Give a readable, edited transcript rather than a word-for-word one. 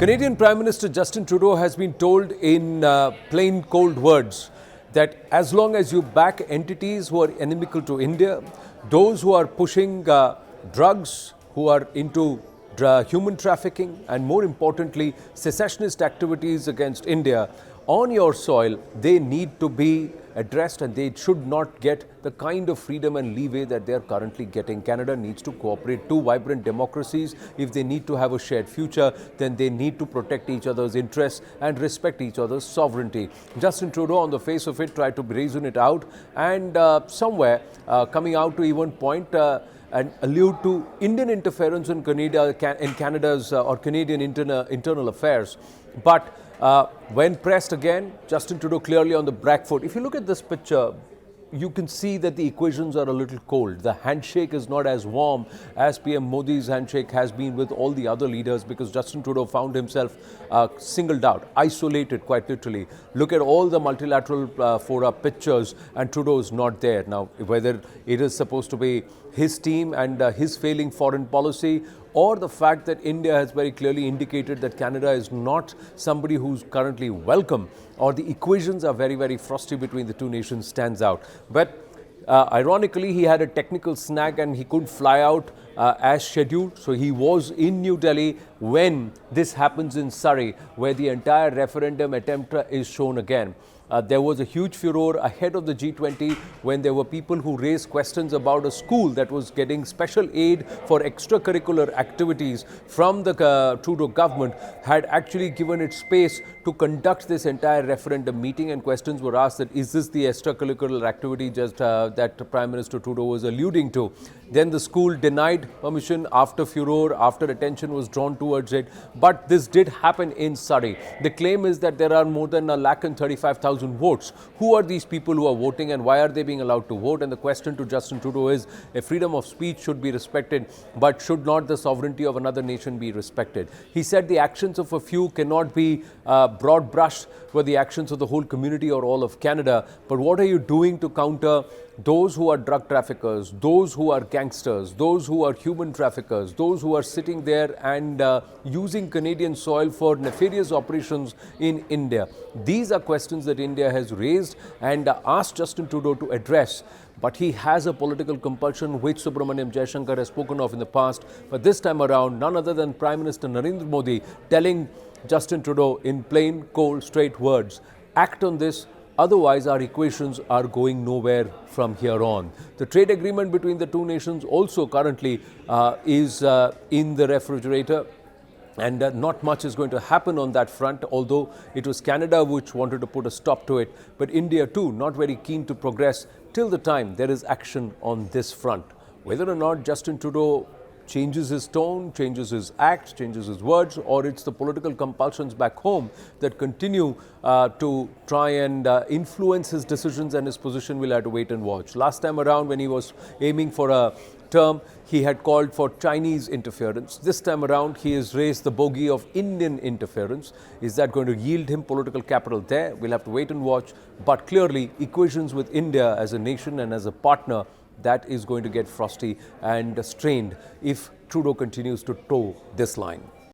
Canadian Prime Minister Justin Trudeau has been told in plain cold words that as long as you back entities who are inimical to India, those who are pushing drugs, who are into human trafficking and more importantly secessionist activities against India on your soil, they need to be addressed and they should not get the kind of freedom and leeway that they are currently getting. Canada needs to cooperate. Two vibrant democracies, if they need to have a shared future, then they need to protect each other's interests and respect each other's sovereignty. Justin Trudeau, on the face of it, tried to reason it out and somewhere coming out to even point and allude to Indian interference in Canada's or Canadian internal affairs. But when pressed again, Justin Trudeau clearly on the back foot. If you look at this picture, you can see that the equations are a little cold. The handshake is not as warm as PM Modi's handshake has been with all the other leaders, because Justin Trudeau found himself singled out, isolated quite literally. Look at all the multilateral fora pictures and Trudeau is not there. Now, whether it is supposed to be his team and his failing foreign policy, or the fact that India has very clearly indicated that Canada is not somebody who's currently welcome, or the equations are very, very frosty between the two nations, stands out. But ironically, he had a technical snag and he couldn't fly out as scheduled. So he was in New Delhi when this happens in Surrey, where the entire referendum attempt is shown again. There was a huge furor ahead of the G20 when there were people who raised questions about a school that was getting special aid for extracurricular activities from the Trudeau government had actually given it space to conduct this entire referendum meeting, and questions were asked that is this the extracurricular activity just that Prime Minister Trudeau was alluding to. Then the school denied permission after furor, after attention was drawn towards it. But this did happen in Surrey. The claim is that there are more than 135,000 votes. Who are these people who are voting and why are they being allowed to vote? And the question to Justin Trudeau is, a freedom of speech should be respected, but should not the sovereignty of another nation be respected? He said the actions of a few cannot be broad brushed with the actions of the whole community or all of Canada. But what are you doing to counter those who are drug traffickers, those who are gangsters, those who are human traffickers, those who are sitting there and using Canadian soil for nefarious operations in India? These are questions that India has raised and asked Justin Trudeau to address. But he has a political compulsion, which Subramaniam Jaishankar has spoken of in the past. But this time around, none other than Prime Minister Narendra Modi telling Justin Trudeau in plain, cold, straight words, act on this. Otherwise, our equations are going nowhere from here on. The trade agreement between the two nations also currently is in the refrigerator. And not much is going to happen on that front, although it was Canada which wanted to put a stop to it. But India too, not very keen to progress till the time there is action on this front. Whether or not Justin Trudeau changes his tone, changes his acts, changes his words, or it's the political compulsions back home that continue to try and influence his decisions and his position, we'll have to wait and watch. Last time around, when he was aiming for a term, he had called for Chinese interference. This time around, he has raised the bogey of Indian interference. Is that going to yield him political capital there? We'll have to wait and watch. But clearly, equations with India as a nation and as a partner, that is going to get frosty and strained if Trudeau continues to toe this line.